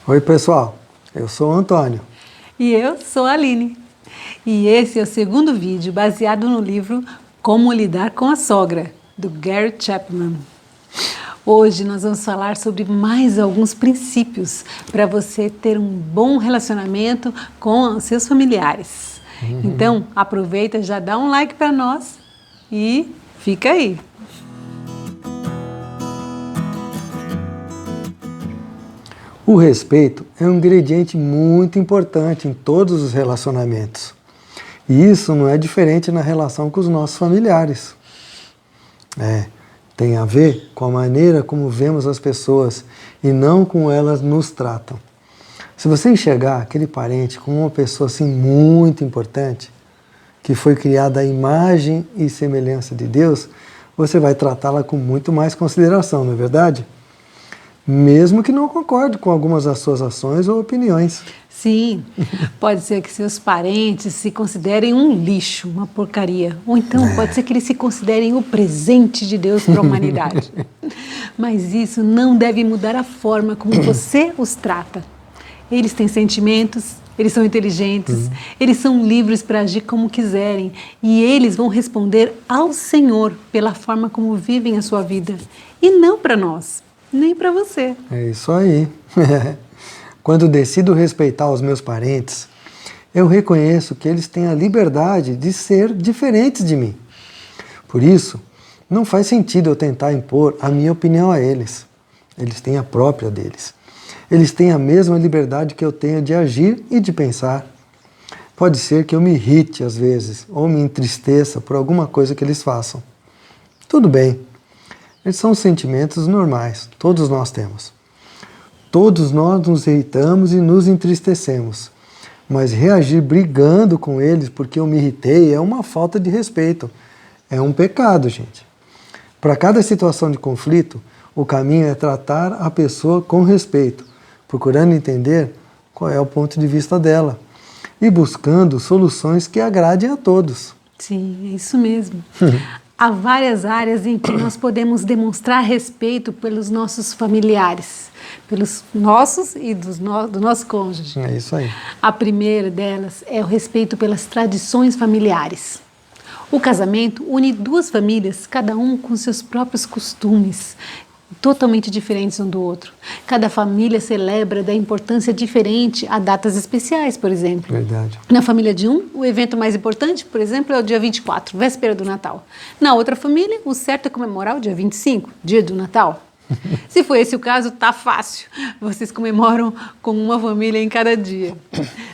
Oi, pessoal. Eu sou o Antônio. E eu sou a Aline. E esse é o segundo vídeo baseado no livro Como Lidar com a Sogra, do Gary Chapman. Hoje nós vamos falar sobre mais alguns princípios para você ter um bom relacionamento com os seus familiares. Então, aproveita, já dá um like para nós e fica aí. O respeito é um ingrediente muito importante em todos os relacionamentos. E isso não é diferente na relação com os nossos familiares. Tem a ver com a maneira como vemos as pessoas e não como elas nos tratam. Se você enxergar aquele parente como uma pessoa assim muito importante, que foi criada à imagem e semelhança de Deus, você vai tratá-la com muito mais consideração, não é verdade? Mesmo que não concorde com algumas das suas ações ou opiniões. Sim, pode ser que seus parentes se considerem um lixo, uma porcaria. Ou então pode ser que eles se considerem o presente de Deus para a humanidade. Mas isso não deve mudar a forma como você os trata. Eles têm sentimentos, eles são inteligentes, eles são livres para agir como quiserem. E eles vão responder ao Senhor pela forma como vivem a sua vida. E não para nós. Nem para você. É isso aí. Quando decido respeitar os meus parentes, eu reconheço que eles têm a liberdade de ser diferentes de mim. Por isso, não faz sentido eu tentar impor a minha opinião a eles. Eles têm a própria deles. Eles têm a mesma liberdade que eu tenho de agir e de pensar. Pode ser que eu me irrite às vezes, ou me entristeça por alguma coisa que eles façam. Tudo bem. Eles são sentimentos normais, todos nós temos. Todos nós nos irritamos e nos entristecemos. Mas reagir brigando com eles porque eu me irritei é uma falta de respeito. É um pecado, gente. Para cada situação de conflito, o caminho é tratar a pessoa com respeito, procurando entender qual é o ponto de vista dela e buscando soluções que agradem a todos. Sim, é isso mesmo. Há várias áreas em que nós podemos demonstrar respeito pelos nossos familiares, pelos nossos e do nosso cônjuge. É isso aí. A primeira delas é o respeito pelas tradições familiares. O casamento une duas famílias, cada um com seus próprios costumes, totalmente diferentes um do outro. Cada família celebra da importância diferente a datas especiais, por exemplo. Verdade. Na família de um, o evento mais importante, por exemplo, é o dia 24, véspera do Natal. Na outra família, o certo é comemorar o dia 25, dia do Natal. Se for esse o caso, tá fácil. Vocês comemoram com uma família em cada dia.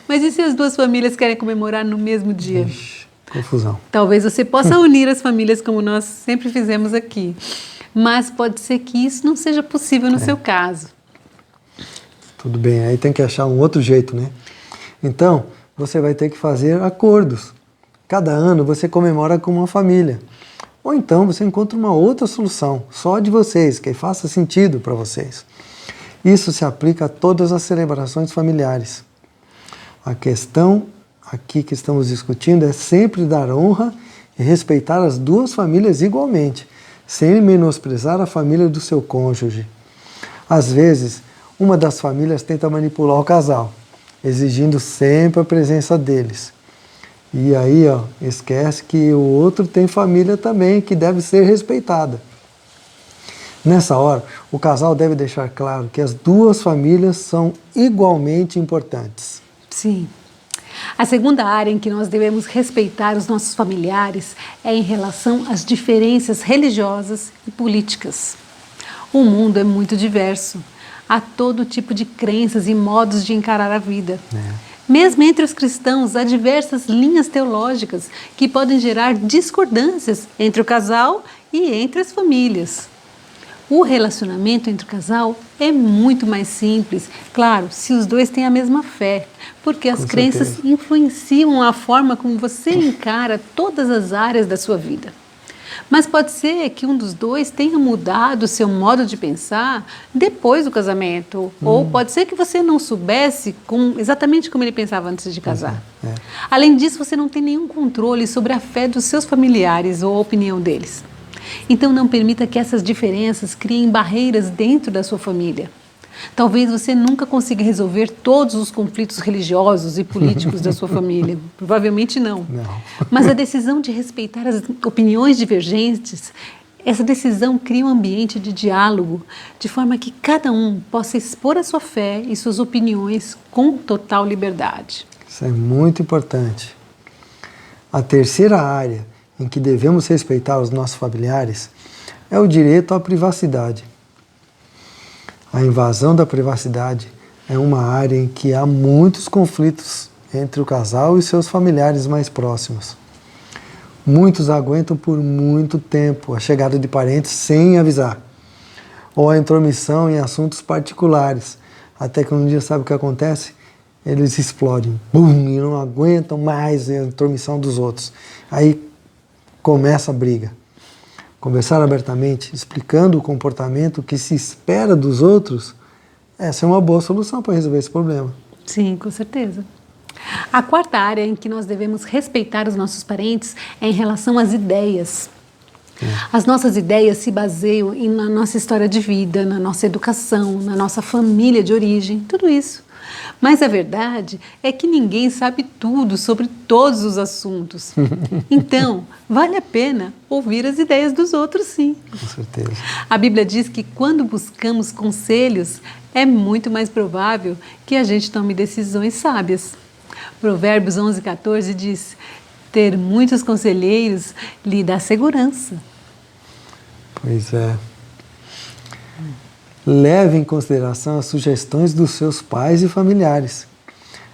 Mas e se as duas famílias querem comemorar no mesmo dia? Ixi, confusão. Talvez você possa unir as famílias como nós sempre fizemos aqui. Mas pode ser que isso não seja possível no seu caso. Tudo bem, aí tem que achar um outro jeito, né? Então, você vai ter que fazer acordos. Cada ano você comemora com uma família. Ou então você encontra uma outra solução, só de vocês, que faça sentido para vocês. Isso se aplica a todas as celebrações familiares. A questão aqui que estamos discutindo é sempre dar honra e respeitar as duas famílias igualmente, sem menosprezar a família do seu cônjuge. Às vezes, uma das famílias tenta manipular o casal, exigindo sempre a presença deles. E aí, esquece que o outro tem família também, que deve ser respeitada. Nessa hora, o casal deve deixar claro que as duas famílias são igualmente importantes. Sim. A segunda área em que nós devemos respeitar os nossos familiares é em relação às diferenças religiosas e políticas. O mundo é muito diverso. Há todo tipo de crenças e modos de encarar a vida. Mesmo entre os cristãos, há diversas linhas teológicas que podem gerar discordâncias entre o casal e entre as famílias. O relacionamento entre o casal é muito mais simples, claro, se os dois têm a mesma fé, porque as crenças influenciam a forma como você encara todas as áreas da sua vida. Mas pode ser que um dos dois tenha mudado o seu modo de pensar depois do casamento, ou pode ser que você não soubesse exatamente como ele pensava antes de casar. Além disso, você não tem nenhum controle sobre a fé dos seus familiares ou a opinião deles. Então não permita que essas diferenças criem barreiras dentro da sua família. Talvez você nunca consiga resolver todos os conflitos religiosos e políticos da sua família. Provavelmente não. Mas a decisão de respeitar as opiniões divergentes, essa decisão cria um ambiente de diálogo, de forma que cada um possa expor a sua fé e suas opiniões com total liberdade. Isso é muito importante. A terceira área em que devemos respeitar os nossos familiares é o direito à privacidade. A invasão da privacidade é uma área em que há muitos conflitos entre o casal e seus familiares mais próximos. Muitos aguentam por muito tempo a chegada de parentes sem avisar, ou a intromissão em assuntos particulares, até que um dia, sabe o que acontece? Eles explodem, bum, e não aguentam mais a intromissão dos outros. Aí começa a briga. Conversar abertamente, explicando o comportamento que se espera dos outros, essa é uma boa solução para resolver esse problema. Sim, com certeza. A quarta área em que nós devemos respeitar os nossos parentes é em relação às ideias. As nossas ideias se baseiam na nossa história de vida, na nossa educação, na nossa família de origem, tudo isso. Mas a verdade é que ninguém sabe tudo sobre todos os assuntos. Então, vale a pena ouvir as ideias dos outros, sim. Com certeza. A Bíblia diz que quando buscamos conselhos, é muito mais provável que a gente tome decisões sábias. Provérbios 11:14 diz: ter muitos conselheiros lhe dá segurança. Pois é. Leve em consideração as sugestões dos seus pais e familiares.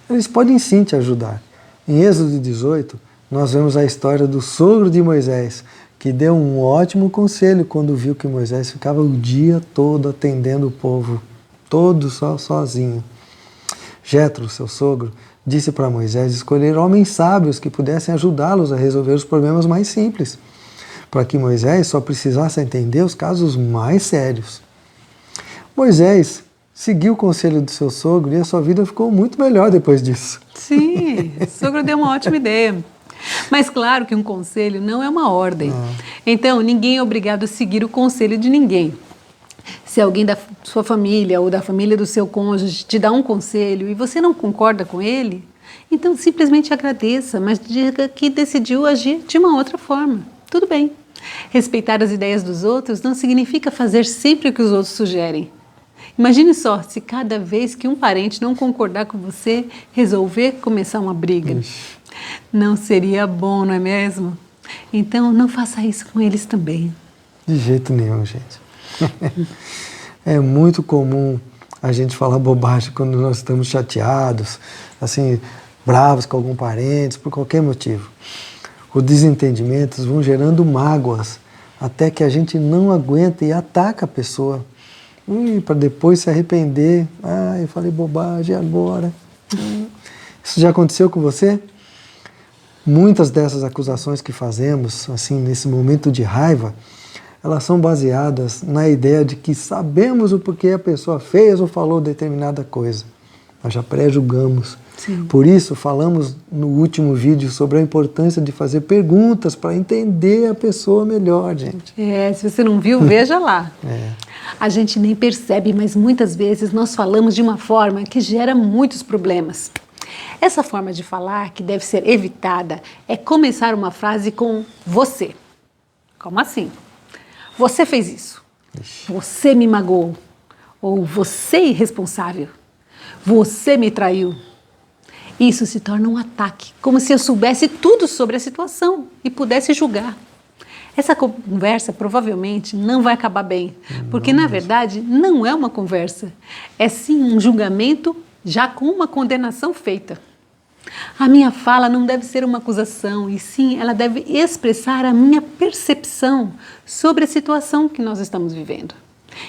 Eles podem sim te ajudar. Em Êxodo 18, nós vemos a história do sogro de Moisés, que deu um ótimo conselho quando viu que Moisés ficava o dia todo atendendo o povo, todo sozinho. Jetro, seu sogro, disse para Moisés escolher homens sábios que pudessem ajudá-los a resolver os problemas mais simples, para que Moisés só precisasse entender os casos mais sérios. Moisés seguiu o conselho do seu sogro e a sua vida ficou muito melhor depois disso. Sim, o sogro deu uma ótima ideia. Mas claro que um conselho não é uma ordem. Então, ninguém é obrigado a seguir o conselho de ninguém. Se alguém da sua família ou da família do seu cônjuge te dá um conselho e você não concorda com ele, então simplesmente agradeça, mas diga que decidiu agir de uma outra forma. Tudo bem. Respeitar as ideias dos outros não significa fazer sempre o que os outros sugerem. Imagine só, se cada vez que um parente não concordar com você, resolver começar uma briga. Não seria bom, não é mesmo? Então, não faça isso com eles também. De jeito nenhum, gente. É muito comum a gente falar bobagem quando nós estamos chateados, assim, bravos com algum parente, por qualquer motivo. Os desentendimentos vão gerando mágoas, até que a gente não aguenta e ataca a pessoa. Para depois se arrepender. Ah, eu falei bobagem agora. Isso já aconteceu com você? Muitas dessas acusações que fazemos, assim, nesse momento de raiva, elas são baseadas na ideia de que sabemos o porquê a pessoa fez ou falou determinada coisa. Nós já pré-julgamos. Por isso, falamos no último vídeo sobre a importância de fazer perguntas para entender a pessoa melhor, gente. Se você não viu, veja lá. A gente nem percebe, mas muitas vezes nós falamos de uma forma que gera muitos problemas. Essa forma de falar, que deve ser evitada, é começar uma frase com você. Como assim? Você fez isso. Você me magoou. Ou você é irresponsável. Você me traiu. Isso se torna um ataque, como se eu soubesse tudo sobre a situação e pudesse julgar. Essa conversa provavelmente não vai acabar bem, porque na verdade não é uma conversa, é sim um julgamento já com uma condenação feita. A minha fala não deve ser uma acusação, e sim ela deve expressar a minha percepção sobre a situação que nós estamos vivendo.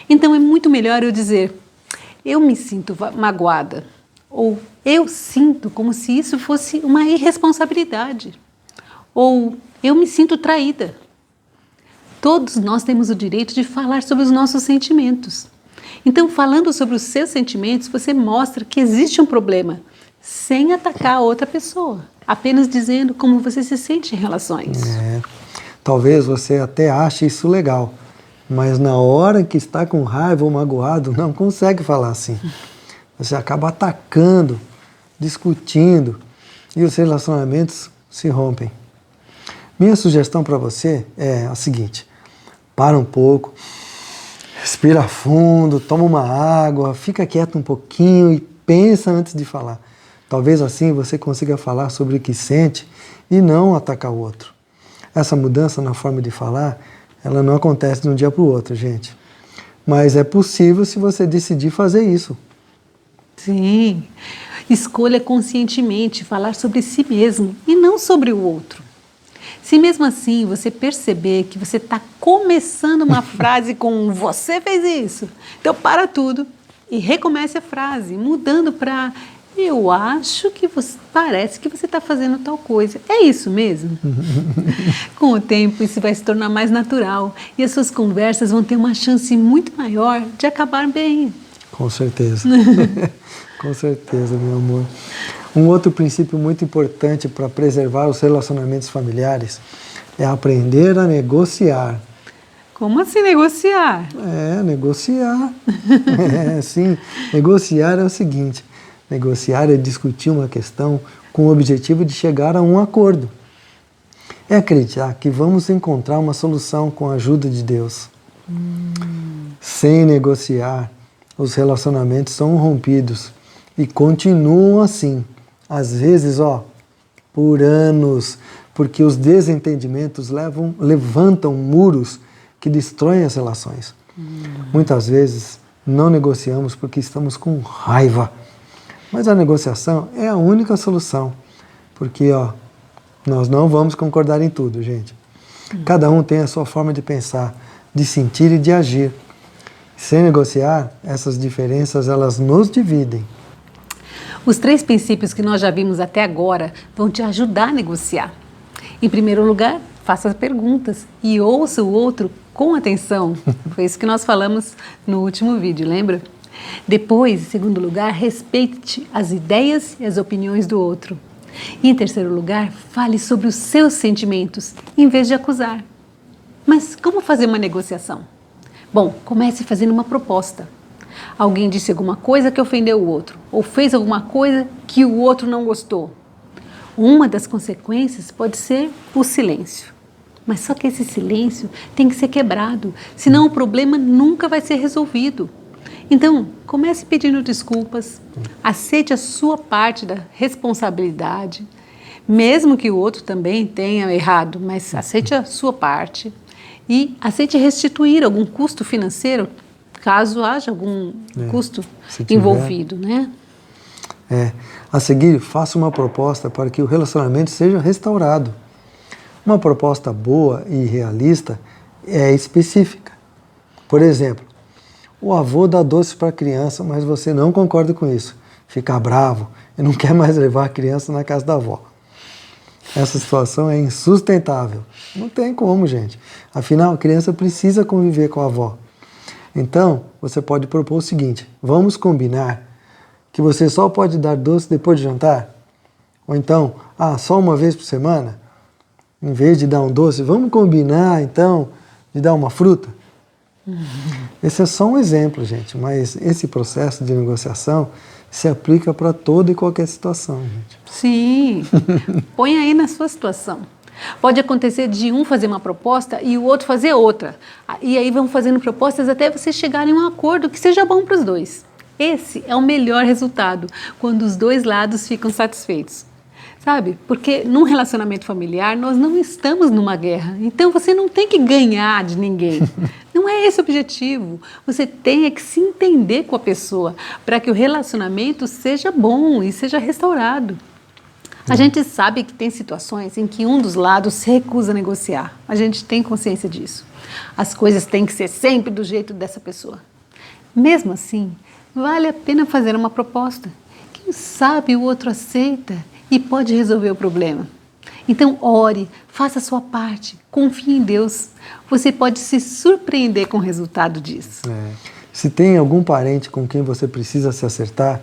Então é muito melhor eu dizer, eu me sinto magoada, ou eu sinto como se isso fosse uma irresponsabilidade, ou eu me sinto traída. Todos nós temos o direito de falar sobre os nossos sentimentos. Então, falando sobre os seus sentimentos, você mostra que existe um problema, sem atacar a outra pessoa, apenas dizendo como você se sente em relação a isso. Talvez você até ache isso legal, Mas na hora que está com raiva ou magoado, não consegue falar assim. Você acaba atacando, discutindo e os relacionamentos se rompem. Minha sugestão para você é a seguinte: para um pouco, respira fundo, toma uma água, fica quieto um pouquinho e pensa antes de falar. Talvez assim você consiga falar sobre o que sente e não atacar o outro. Essa mudança na forma de falar, ela não acontece de um dia para o outro, gente. Mas é possível se você decidir fazer isso. Sim. Escolha conscientemente falar sobre si mesmo e não sobre o outro. Se mesmo assim você perceber que você está começando uma frase com "você fez isso", então para tudo e recomece a frase, mudando para "eu acho que parece que você está fazendo tal coisa. É isso mesmo?" Com o tempo isso vai se tornar mais natural e as suas conversas vão ter uma chance muito maior de acabar bem. Com certeza. Com certeza, meu amor. Um outro princípio muito importante para preservar os relacionamentos familiares é aprender a negociar. Como assim negociar? Negociar. Sim, negociar é o seguinte: negociar é discutir uma questão com o objetivo de chegar a um acordo. É acreditar que vamos encontrar uma solução com a ajuda de Deus. Sem negociar, os relacionamentos são rompidos e continuam assim. Às vezes, por anos, porque os desentendimentos levantam muros que destroem as relações. Muitas vezes não negociamos porque estamos com raiva. Mas a negociação é a única solução, porque nós não vamos concordar em tudo, gente. Cada um tem a sua forma de pensar, de sentir e de agir. Sem negociar, essas diferenças elas nos dividem. Os 3 princípios que nós já vimos até agora vão te ajudar a negociar. Em primeiro lugar, faça perguntas e ouça o outro com atenção. Foi isso que nós falamos no último vídeo, lembra? Depois, em segundo lugar, respeite as ideias e as opiniões do outro. E em terceiro lugar, fale sobre os seus sentimentos, em vez de acusar. Mas como fazer uma negociação? Bom, comece fazendo uma proposta. Alguém disse alguma coisa que ofendeu o outro, ou fez alguma coisa que o outro não gostou. Uma das consequências pode ser o silêncio. Mas só que esse silêncio tem que ser quebrado, senão o problema nunca vai ser resolvido. Então, comece pedindo desculpas, aceite a sua parte da responsabilidade, mesmo que o outro também tenha errado, mas aceite a sua parte e aceite restituir algum custo financeiro, caso haja algum custo envolvido, né? A seguir, faça uma proposta para que o relacionamento seja restaurado. Uma proposta boa e realista é específica. Por exemplo, o avô dá doce para a criança, mas você não concorda com isso. Fica bravo e não quer mais levar a criança na casa da avó. Essa situação é insustentável. Não tem como, gente. Afinal, a criança precisa conviver com a avó. Então, você pode propor o seguinte: vamos combinar que você só pode dar doce depois de jantar? Ou então, só uma vez por semana? Em vez de dar um doce, vamos combinar, então, de dar uma fruta? Esse é só um exemplo, gente, mas esse processo de negociação se aplica para toda e qualquer situação, gente. Sim, põe aí na sua situação. Pode acontecer de um fazer uma proposta e o outro fazer outra. E aí vão fazendo propostas até vocês chegarem a um acordo que seja bom para os dois. Esse é o melhor resultado, quando os dois lados ficam satisfeitos. Sabe? Porque num relacionamento familiar nós não estamos numa guerra. Então você não tem que ganhar de ninguém. Não é esse o objetivo. Você tem que se entender com a pessoa para que o relacionamento seja bom e seja restaurado. A gente sabe que tem situações em que um dos lados se recusa a negociar. A gente tem consciência disso. As coisas têm que ser sempre do jeito dessa pessoa. Mesmo assim, vale a pena fazer uma proposta. Quem sabe o outro aceita e pode resolver o problema. Então, ore, faça a sua parte, confie em Deus. Você pode se surpreender com o resultado disso. Se tem algum parente com quem você precisa se acertar,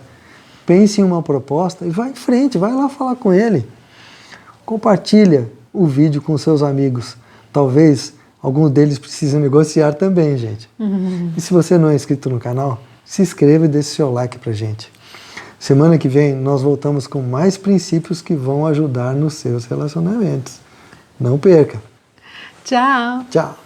pense em uma proposta e vá em frente, vai lá falar com ele. Compartilha o vídeo com seus amigos. Talvez alguns deles precisam negociar também, gente. E se você não é inscrito no canal, se inscreva e deixe seu like pra gente. Semana que vem nós voltamos com mais princípios que vão ajudar nos seus relacionamentos. Não perca! Tchau! Tchau!